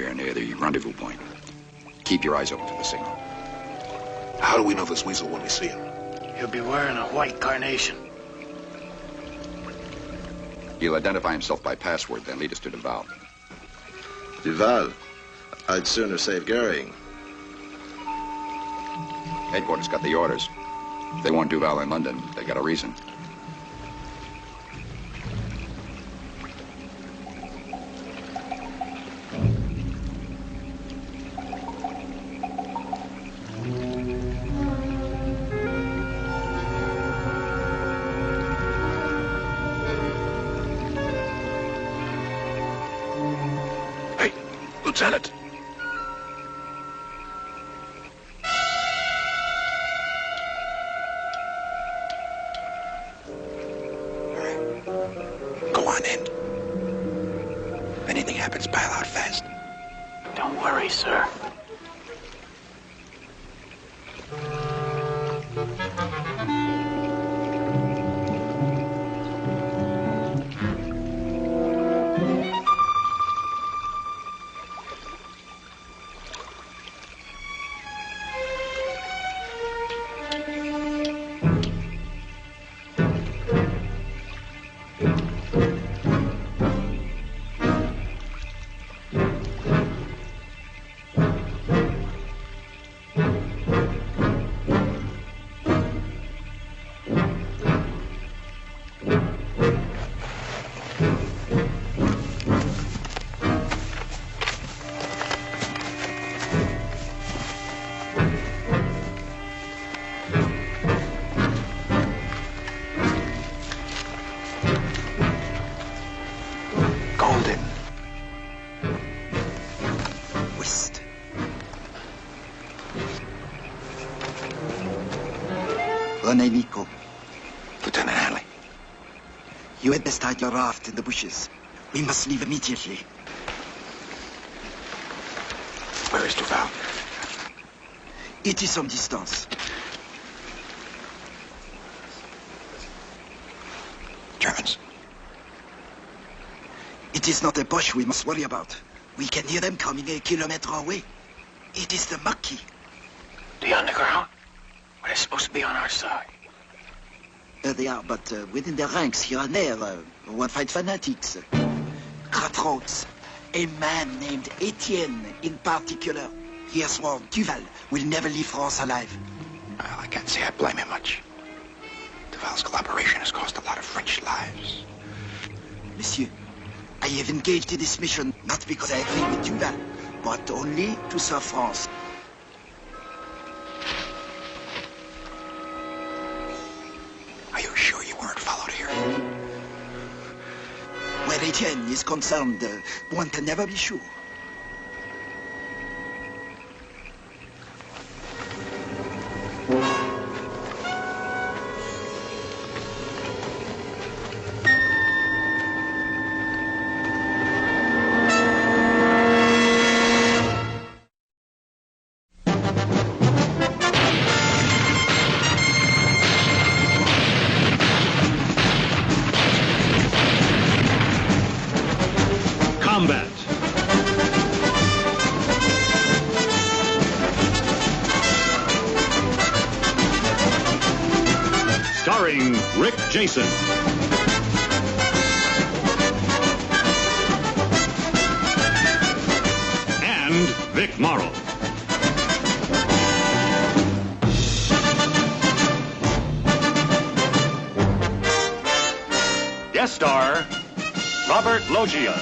here near the rendezvous point. Keep your eyes open for the signal. How do we know this weasel when we see him? He'll be wearing a white carnation. He'll identify himself by password, then lead us to Duval. Duval? I'd sooner save Goering. Headquarters got the orders. If they want Duval in London, they got a reason. Hey, Lieutenant. Go on in. If anything happens, pile out fast. Don't worry, sir. René Nico. Lieutenant Hanley. You had best hide your raft in the bushes. We must leave immediately. Where is Duval? It is some distance. Germans. It is not a Boche we must worry about. We can hear them coming a kilometer away. It is the Maquis. The underground? Well, they're supposed to be on our side. They are, but within their ranks here and there, one fight fanatics. Cutthroats. A man named Etienne in particular. He has sworn Duval will never leave France alive. Well, I can't say I blame him much. Duval's collaboration has cost a lot of French lives. Monsieur, I have engaged in this mission not because I agree with Duval, but only to serve France. Are you sure you weren't followed here? Where Etienne is concerned, one can never be sure. Combat. Starring Rick Jason. And Vic Morrow. Guest star, Robert Loggia.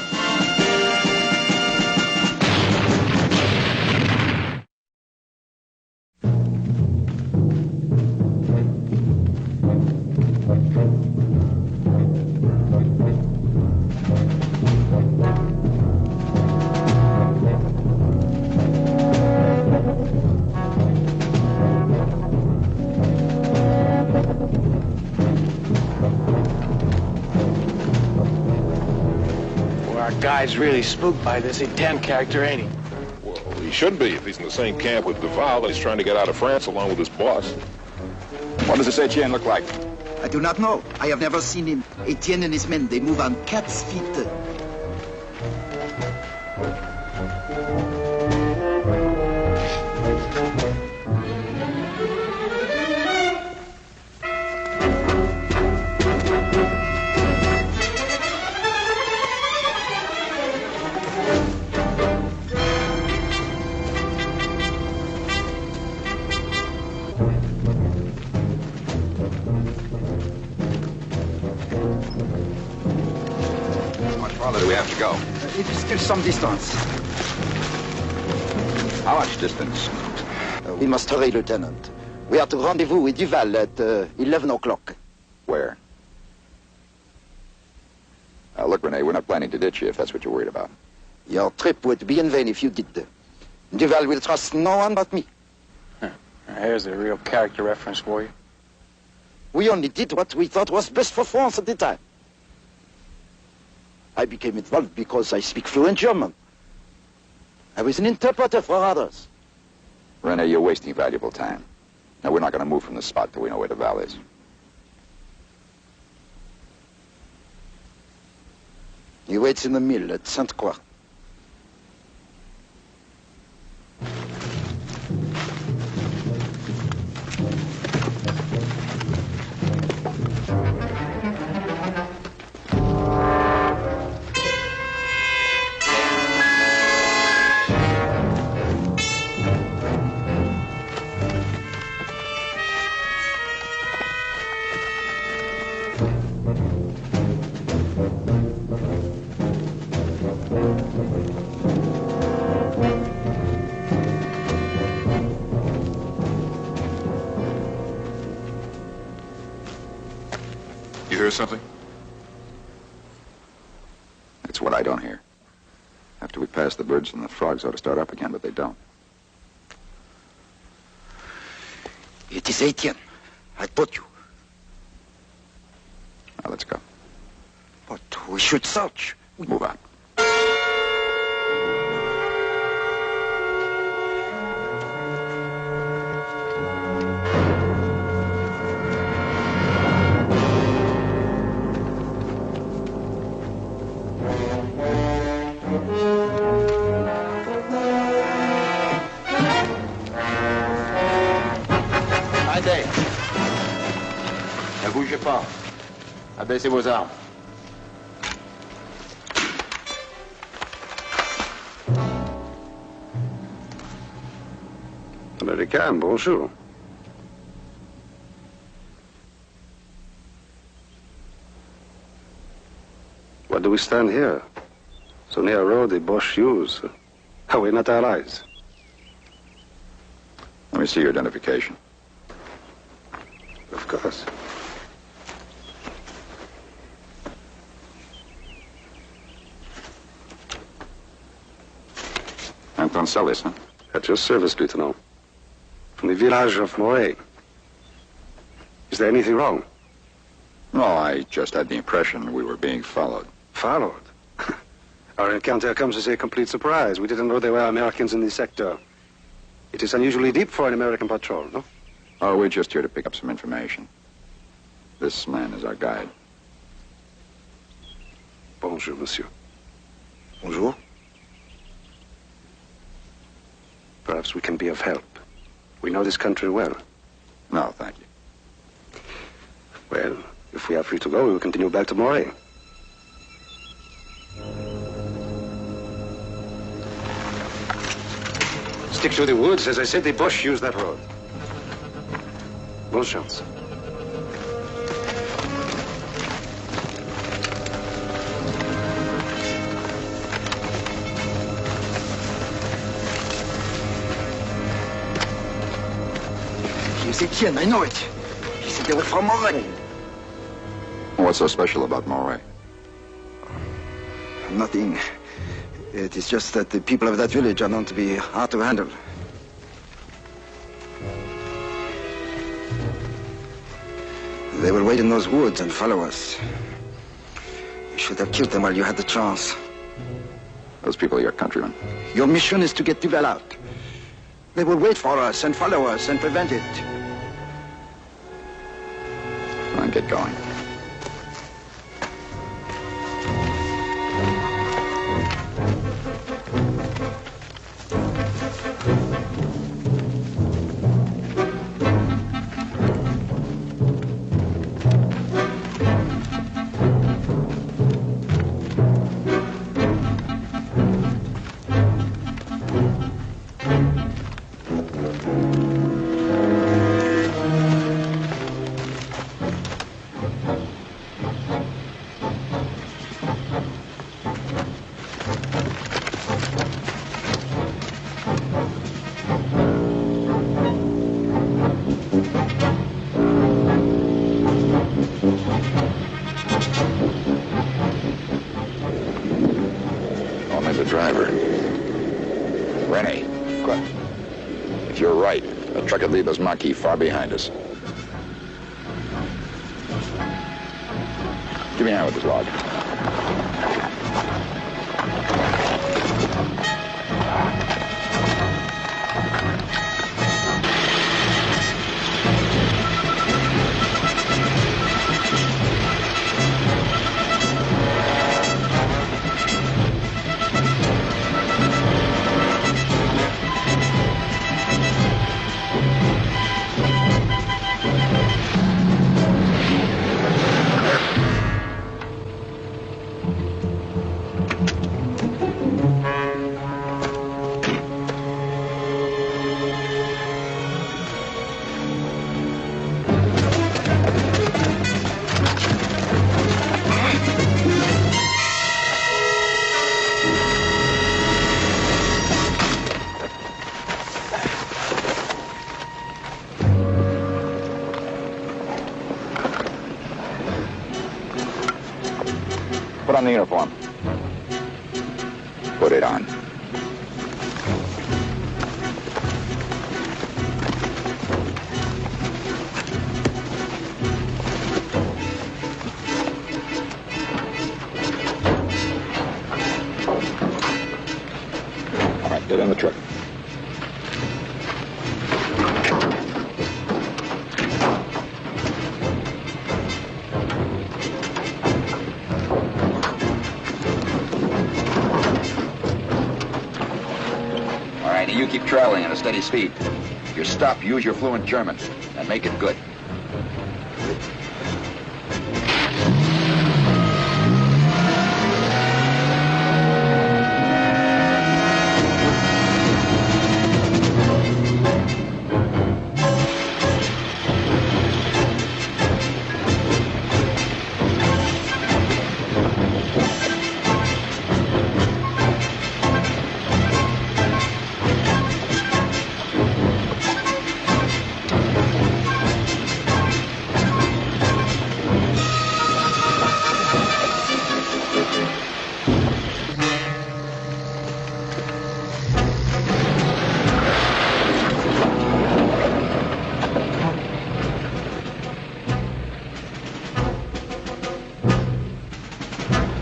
Our guy's really spooked by this Etienne character, ain't he? Well, he should be if he's in the same camp with Duval and he's trying to get out of France along with his boss. What does this Etienne look like? I do not know. I have never seen him. Etienne and his men, they move on cat's feet. have to go? It is still some distance. How much distance? We must hurry, Lieutenant. We are to rendezvous with Duval at 11 o'clock. Where? Look, Rene, we're not planning to ditch you if that's what you're worried about. Your trip would be in vain if you did. Duval will trust no one but me. Here's a real character reference for you. We only did what we thought was best for France at the time. I became involved because I speak fluent German. I was an interpreter for others. Rene, you're wasting valuable time. Now, we're not going to move from the spot till we know where Duval is. He waits in the mill at Sainte-Croix. You hear something? It's what I don't hear. After we pass, the birds and the frogs ought to start up again, but they don't. It is Etienne. I told you. Now, let's go. But we should search. Move on. Arrêtez. Ne bougez pas. Abaissez vos armes. Américain, bonjour. Why do we stand here? So near a road the Boche use. Are we not allies? Let me see your identification. Of course. I'm Gonzalez, huh? At your service, Lieutenant. From the village of Moray. Is there anything wrong? No, I just had the impression we were being followed. Followed? Our encounter comes as a complete surprise. We didn't know there were Americans in the sector. It is unusually deep for an American patrol, no? Oh, we're just here to pick up some information. This man is our guide. Bonjour, monsieur. Bonjour. Perhaps we can be of help. We know this country well. No, thank you. Well, if we are free to go, we will continue back to Moray. Stick to the woods. As I said, the Boche used that road. Bonne chance. Here's Etienne, I know it. He said they were from Moray. What's so special about Moray? Nothing. It is just that the people of that village are known to be hard to handle. They will wait in those woods and follow us. You should have killed them while you had the chance. Those people are your countrymen. Your mission is to get Duval out. They will wait for us and follow us and prevent it. Come on, get going. the driver. Rennie. What? If you're right, the truck could leave those Maquis far behind us. Give me a hand with this log. Put on the uniform. Put it on. All right, get in the truck. You keep traveling at a steady speed. If you stop, use your fluent German and make it good.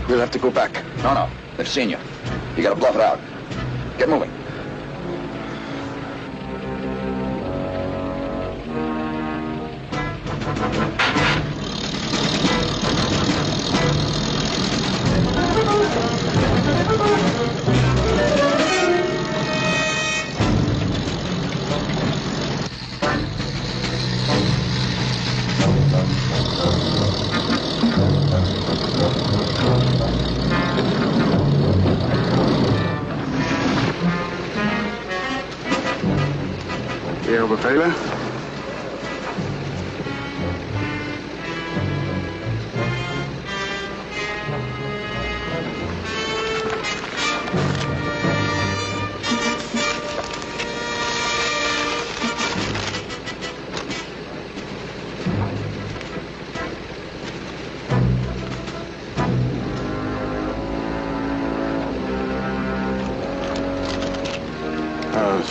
We'll have to go back. No. They've seen you. You gotta bluff it out. Get moving. Ihre Befehle?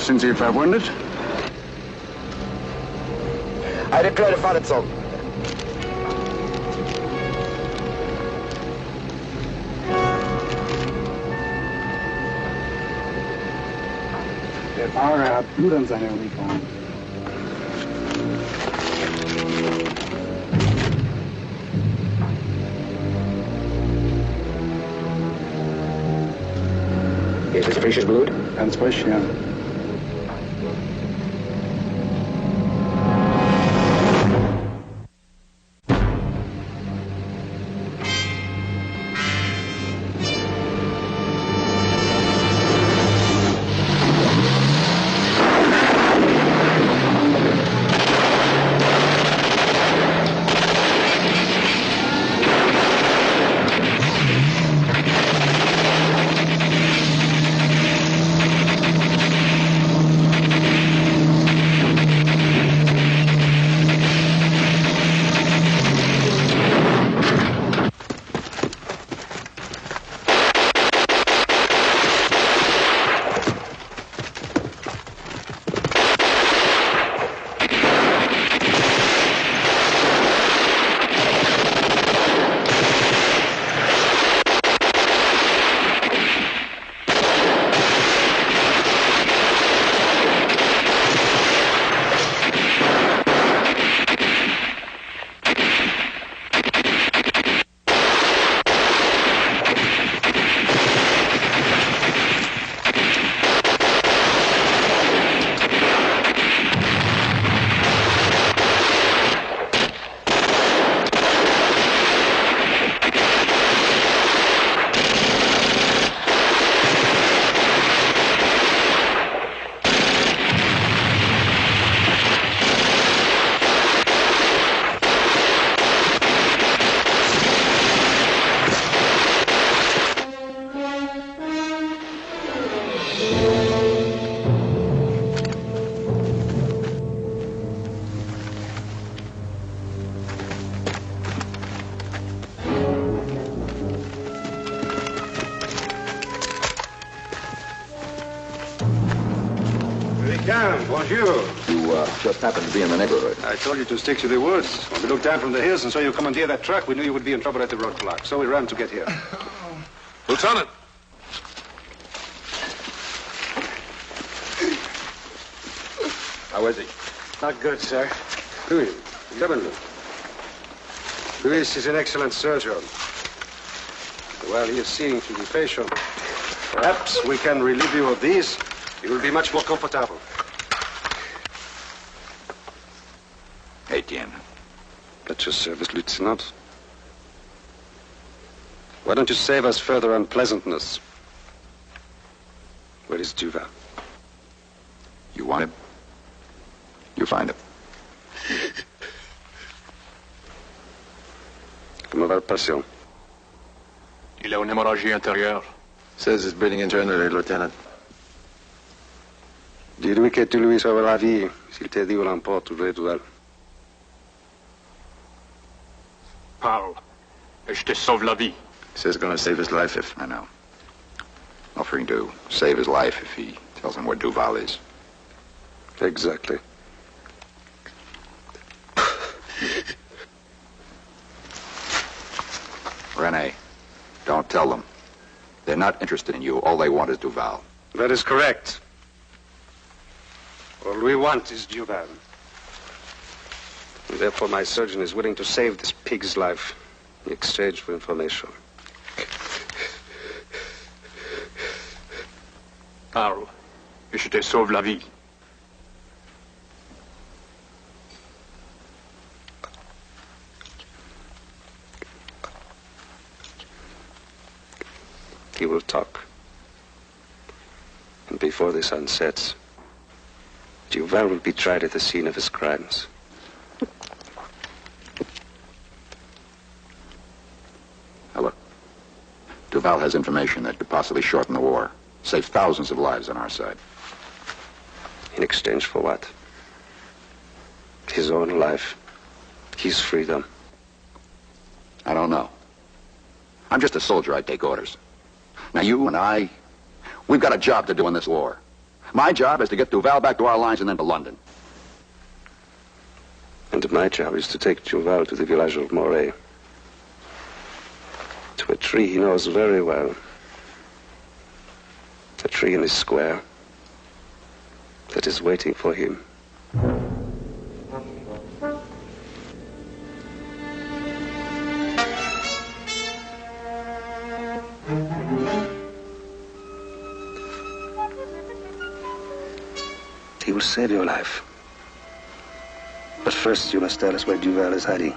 Sind Sie verwundet? Eine kleine Verletzung. Der Fahrer hat Blut an seiner Uniform. Ist es frisches Blut? Ganz frisch, ja. Tiens, bonjour. You just happened to be in the neighborhood. I told you to stick to the woods. When we looked down from the hills and saw you commandeer that truck, we knew you would be in trouble at the roadblock. So we ran to get here. Lieutenant! How is he? Not good, sir. Louis, come in. Louis is an excellent surgeon. While he is seeing to the patient, perhaps we can relieve you of these. You will be much more comfortable. Etienne. At your service, Lieutenant. Why don't you save us further unpleasantness? Where is Duval? You want him? You find him. Comment va le patient? Il a une hémorragie intérieure. Says it's bleeding internally, Lieutenant. Dis-lui que tu lui sauves la vie s'il te dit où l'emporte ou Duval. Parle, et je te sauve la vie. Says gonna save his life if... I know. Offering to save his life if he tells him where Duval is. Exactly. Rene, don't tell them. They're not interested in you. All they want is Duval. That is correct. All we want is Duval. And therefore my surgeon is willing to save this pig's life in exchange for information. Parle, et je te sauve la vie. He will talk. And before the sun sets, Duval will be tried at the scene of his crimes. Now look, Duval has information that could possibly shorten the war, save thousands of lives on our side. In exchange for what? His own life, his freedom. I don't know. I'm just a soldier. I take orders. Now you and I, we've got a job to do in this war. My job is to get Duval back to our lines and then to London. And my job is to take Duval to the village of Moray. To a tree he knows very well. A tree in the square that is waiting for him. He will save your life. But first you must tell us where Duval is hiding.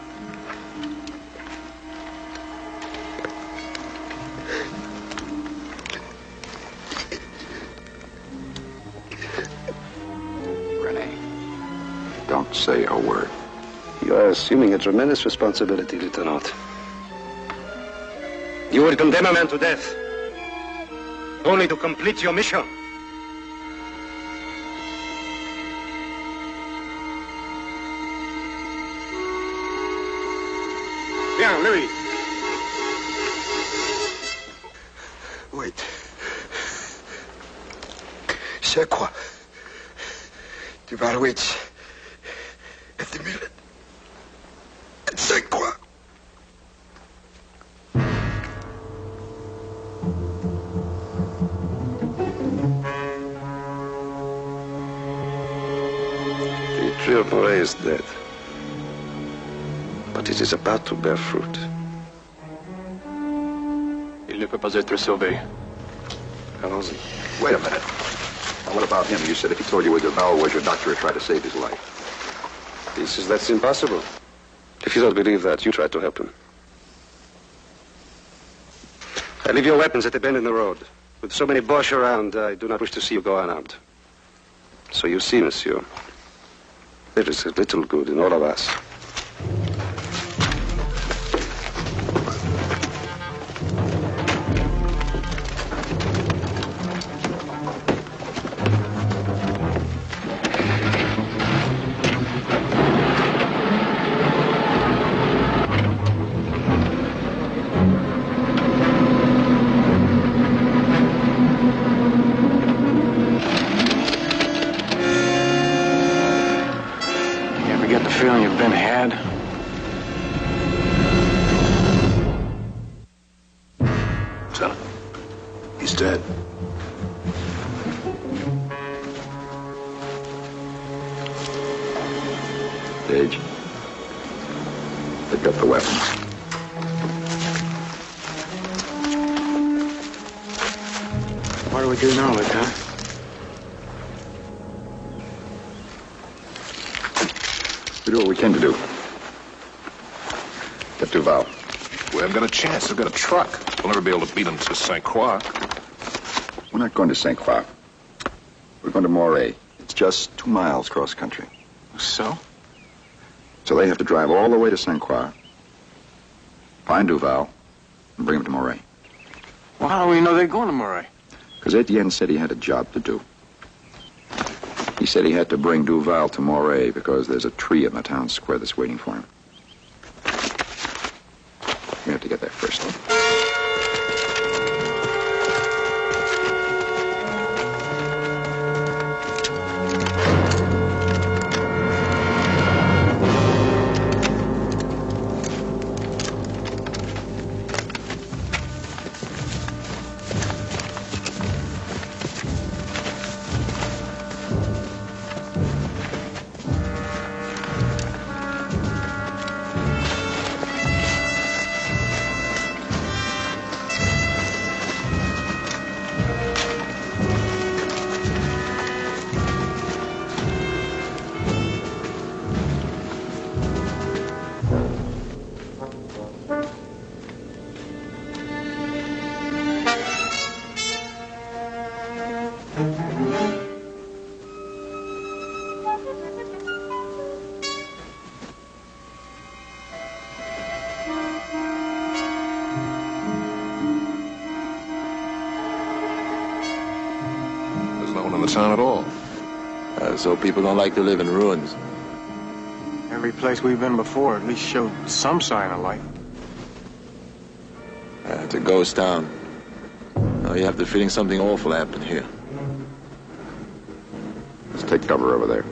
Rene, don't say a word. You are assuming a tremendous responsibility, Lieutenant. You would condemn a man to death, only to complete your mission. Bien, Louis. Wait. C'est quoi? Duval waits at the mill at 5 quoi? The tree of Moray is dead. But it is about to bear fruit. Il ne peut pas être sauvé. Allons-y. Wait a minute. Now, what about him? You said if he told you where Duval was, your doctor would try to save his life. He says that's impossible. If you don't believe that, you try to help him. I leave your weapons at the bend in the road. With so many Boches around, I do not wish to see you go unarmed. So you see, monsieur, there is a little good in all of us. feeling you've been had? Son, he's dead. Sage, pick up the weapons. What do we do now, Lieutenant? We do what we can to do. Get Duval. We haven't got a chance. They've got a truck. We'll never be able to beat them to St. Croix. We're not going to St. Croix. We're going to Moray. It's just 2 miles cross country. So? So they have to drive all the way to St. Croix, find Duval, and bring him to Moray. Well, how do we know they're going to Moray? Because Etienne said he had a job to do. He said he had to bring Duval to Moray because there's a tree in the town square that's waiting for him. We have to get there first. In the town at all. So people don't like to live in ruins. Every place we've been before at least showed some sign of life. It's a ghost town. You have the feeling something awful happened here. Let's take cover over there.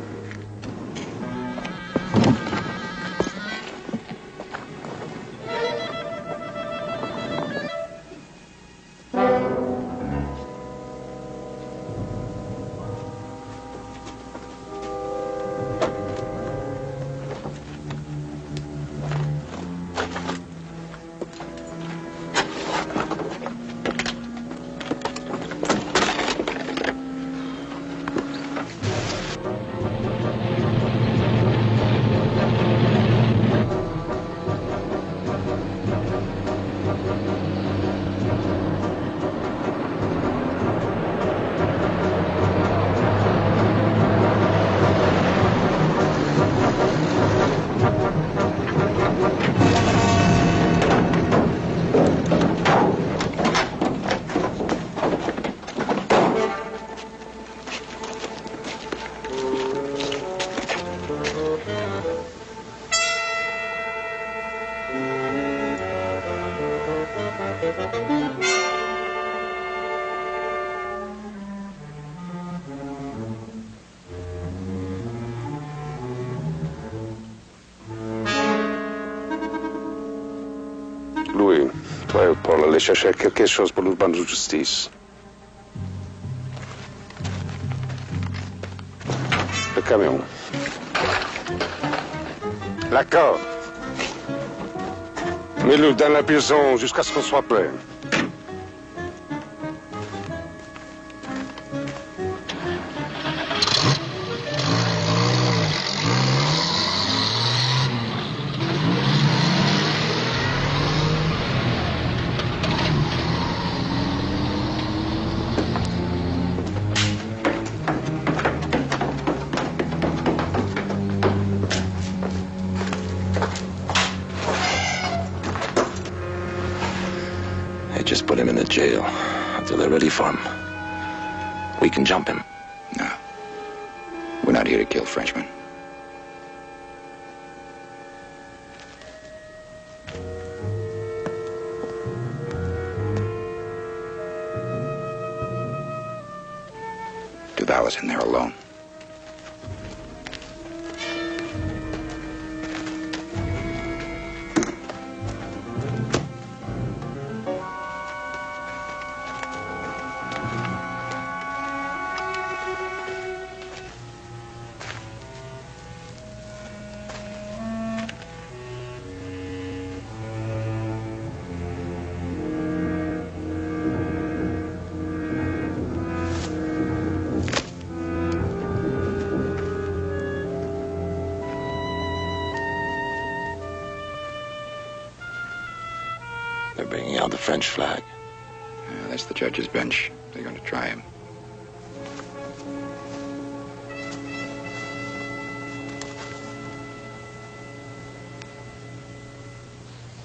Louis, toi et Paul, allez chercher quelque chose pour l'urbaine de justice. Le camion. L'accord. Mets-le dans la prison jusqu'à ce qu'on soit prêt. Just put him in the jail until they're ready for him. We can jump him. No. We're not here to kill Frenchmen. Duval is in there alone. French flag. Yeah, that's the judge's bench. They're going to try him.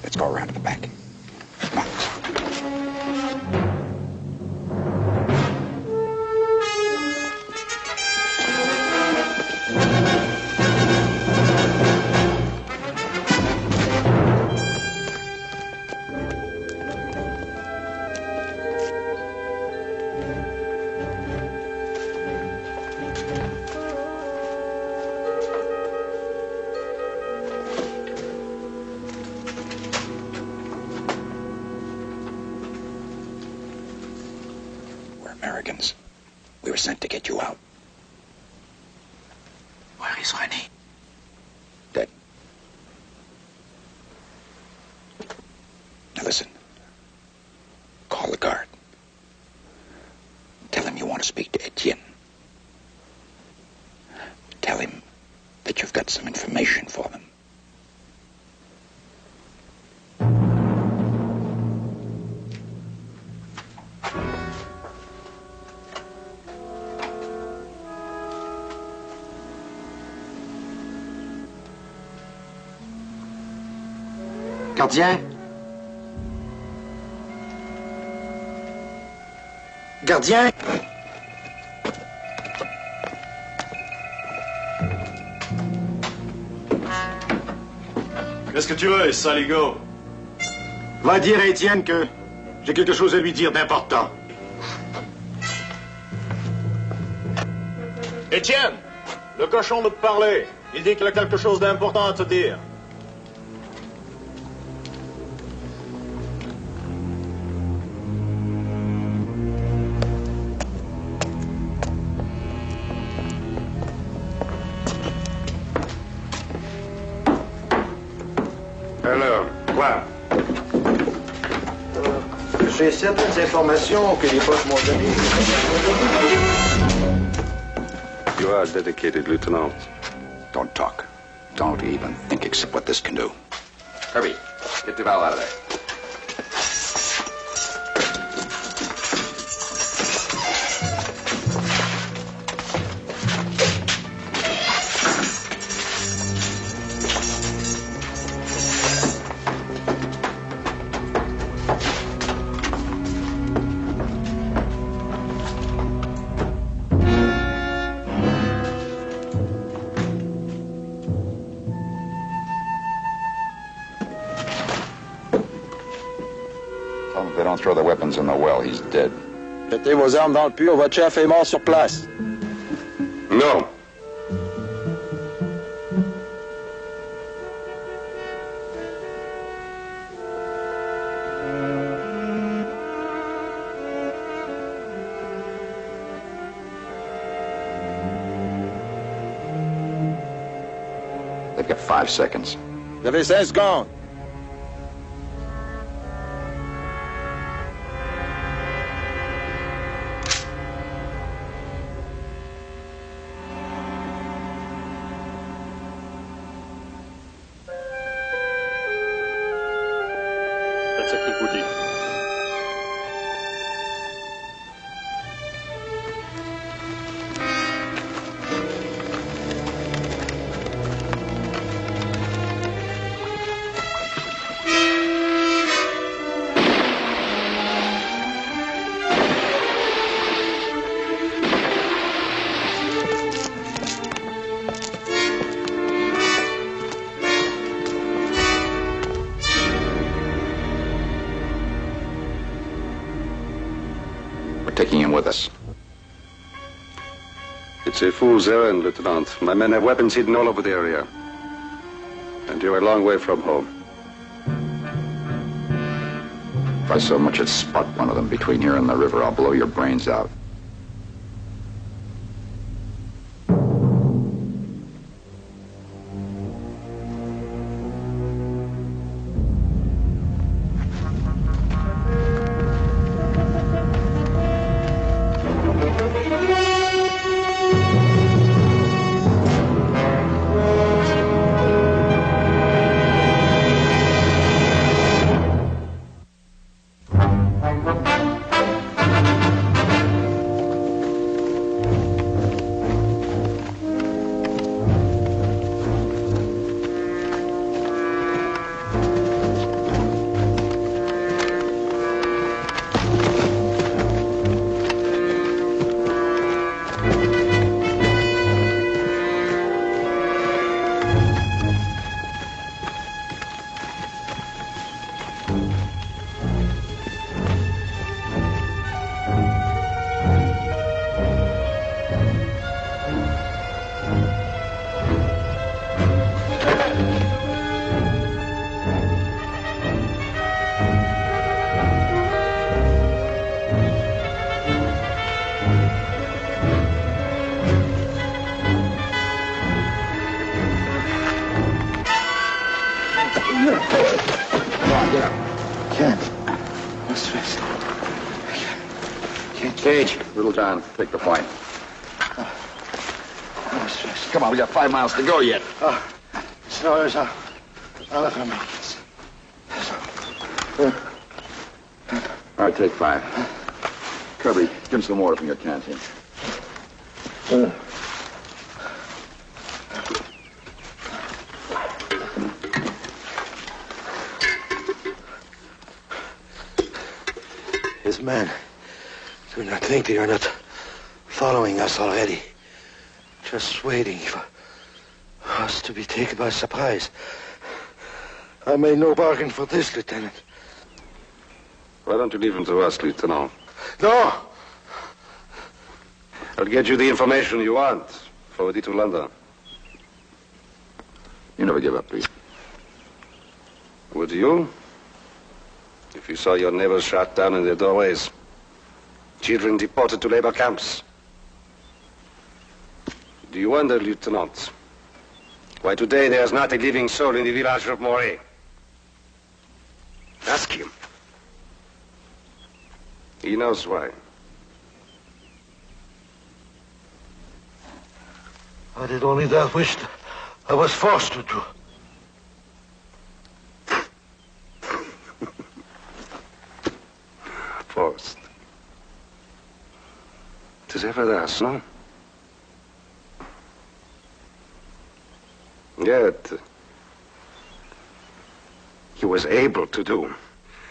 Let's go around to the back. Come on. Americans. We were sent to get you out. Where is René? Dead. Now listen. Call the guard. Tell him you want to speak to Etienne. Tell him that you've got some information for them. Gardien? Gardien? Qu'est-ce que tu veux, saligo? Va dire à Étienne que j'ai quelque chose à lui dire d'important. Étienne! Le cochon veut te parler. Il dit qu'il a quelque chose d'important à te dire. Alors, quoi? J'ai certaines informations que les boss m'ont données. You are dedicated, Lieutenant. Don't talk. Don't even think except what this can do. Kirby, get Duval out of there. Tell them if they don't throw their weapons in the well, he's dead. Mettez vos armes dans le puits, votre chef est mort sur place. No. They've got 5 seconds. Vous avez 5 secondes. Faites ce qu'il vous dit. We're taking him with us. It's a fool's errand, Lieutenant. My men have weapons hidden all over the area. And you're a long way from home. If I so much as spot one of them between here and the river, I'll blow your brains out. Cage. Little John, take the point. Come on, we got 5 miles to go yet. Snores, I'll let him make it. All right, take 5. Kirby, give him some water from your canteen. His men do not think they are not following us already. Just waiting for us to be taken by surprise. I made no bargain for this, Lieutenant. Why don't you leave him to us, Lieutenant? No! I'll get you the information you want. Forward it to London. You never give up, Pete. Would you? If you saw your neighbors shot down in their doorways, children deported to labor camps. Do you wonder, Lieutenant, why today there's not a living soul in the village of Moray? Ask him. He knows why. I did only that which I was forced to do. Forced. It is ever thus, no? Yet, he was able to do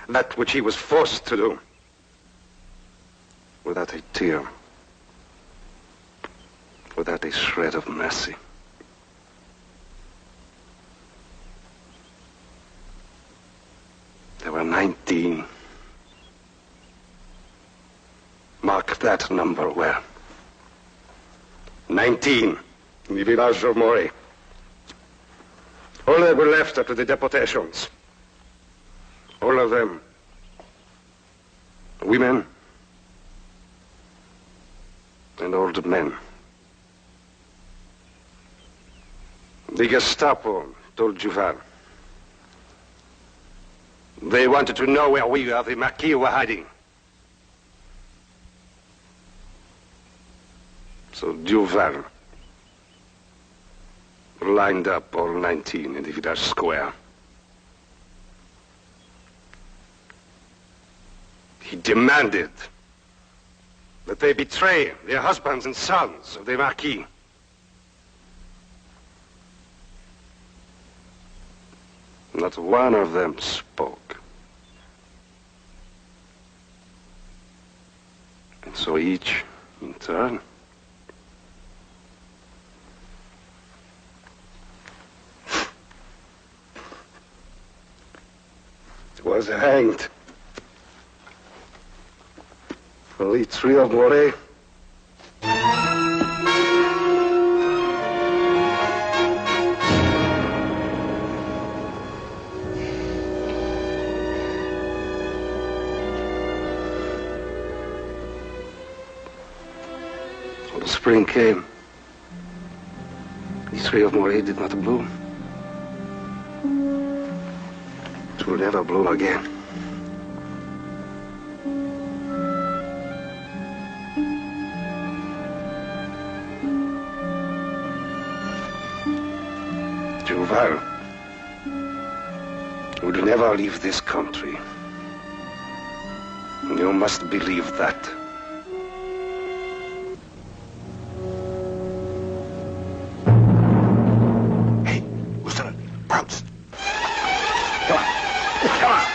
that which he was forced to do. Without a tear. Without a shred of mercy. There were 19. Mark that number well. 19 in the village of Moray. All that were left after the deportations. All of them. Women. And old men. The Gestapo told Duval. They wanted to know where we of the Marquis were hiding. So Duval lined up all 19 in the village square. He demanded that they betray their husbands and sons of the Marquis. Not one of them spoke. And so each, in turn, was hanged. Only 3 of Moray. When the spring came, the 3 of Moray did not bloom. It will never bloom again. Duval will never leave this country. You must believe that. Hey, Lieutenant, Browns. Come on. Come on.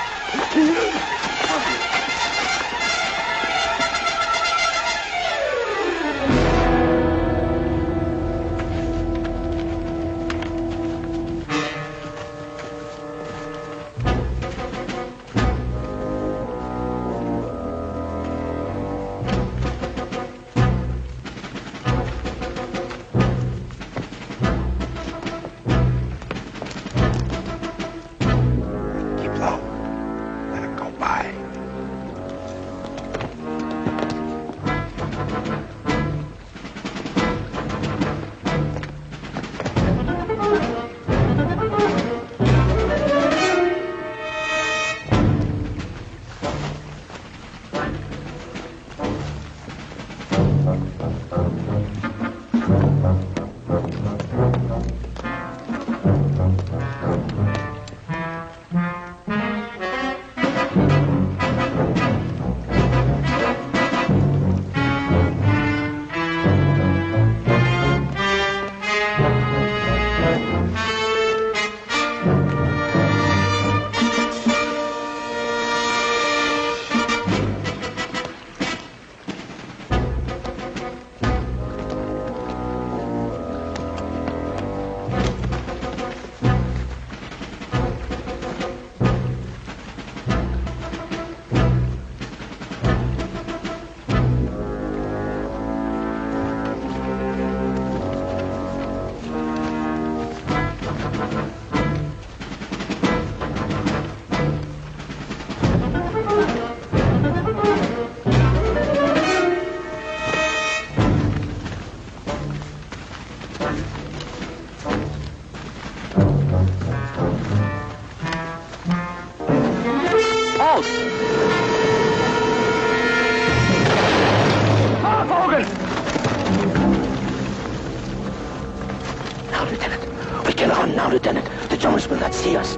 Now, Lieutenant. We can run now, Lieutenant. The Germans will not see us.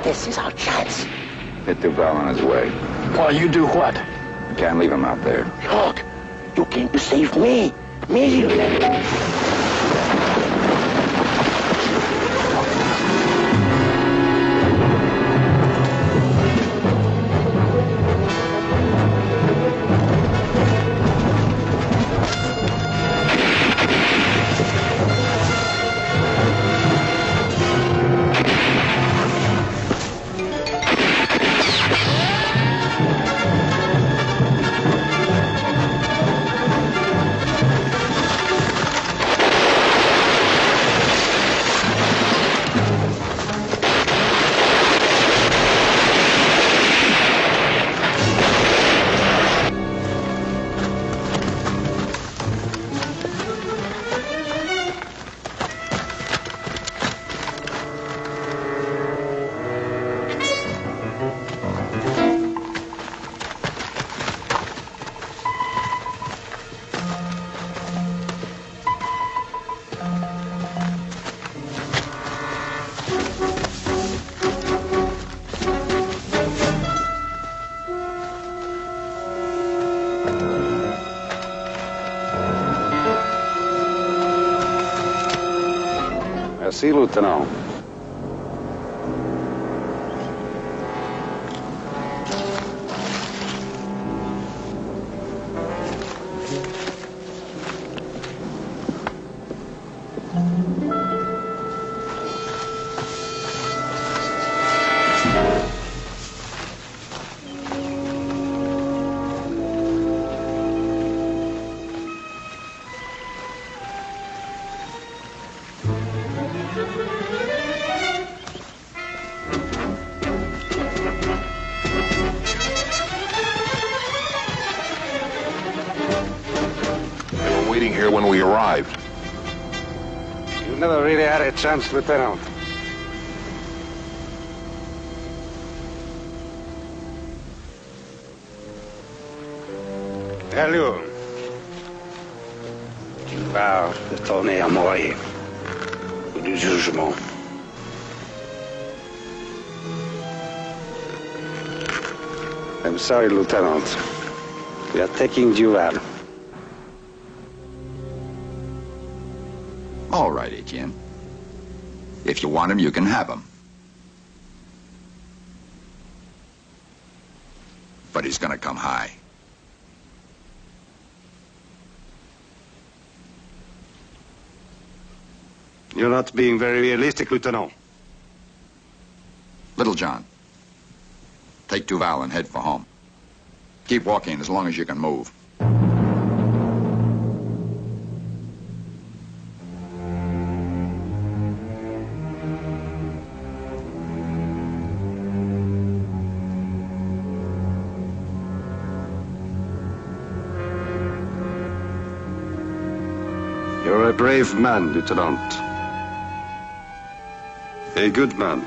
This is our chance. Hit Duval on his way. While you do what? Can't leave him out there. Look, you came to save me. Me, Lieutenant. Merci, Lieutenant. Here when we arrived. You never really had a chance, Lieutenant. Hello. Duval retourné à Moray pour du jugement. I'm sorry, Lieutenant. We are taking Duval. All right, Etienne. If you want him, you can have him. But he's gonna come high. You're not being very realistic, Lieutenant. Little John, take Duval and head for home. Keep walking as long as you can move. You're a brave man, Lieutenant. A good man.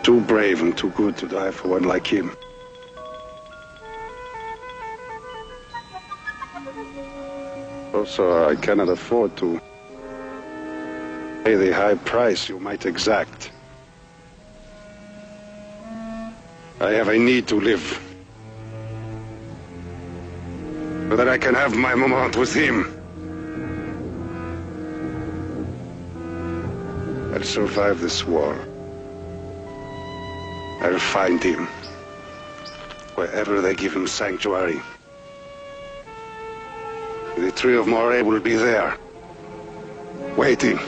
Too brave and too good to die for one like him. Also, I cannot afford to pay the high price you might exact. I have a need to live, so that I can have my moment with him. I'll survive this war. I'll find him wherever they give him sanctuary. The tree of Moray will be there, waiting.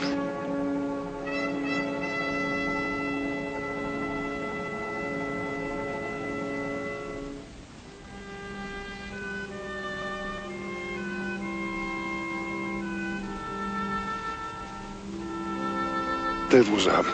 That was up.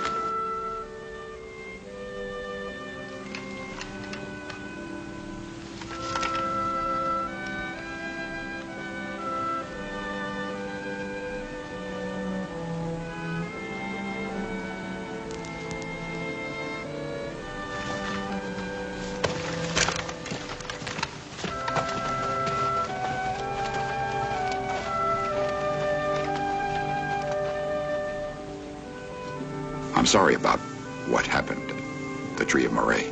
I'm sorry about what happened at the Tree of Moray.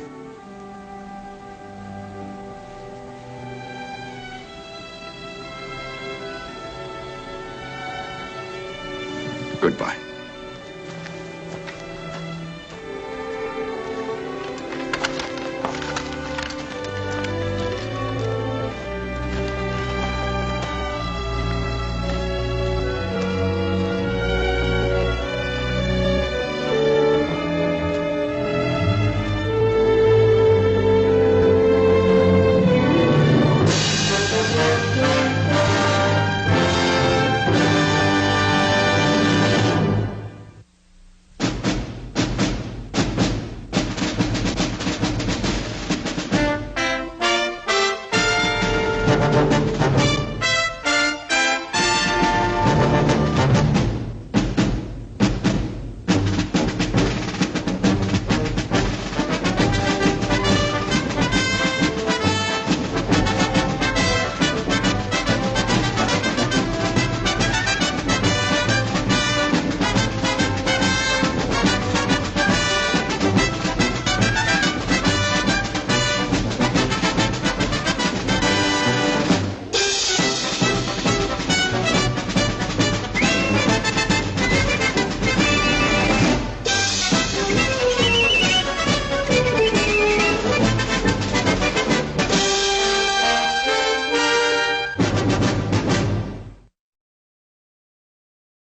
Goodbye.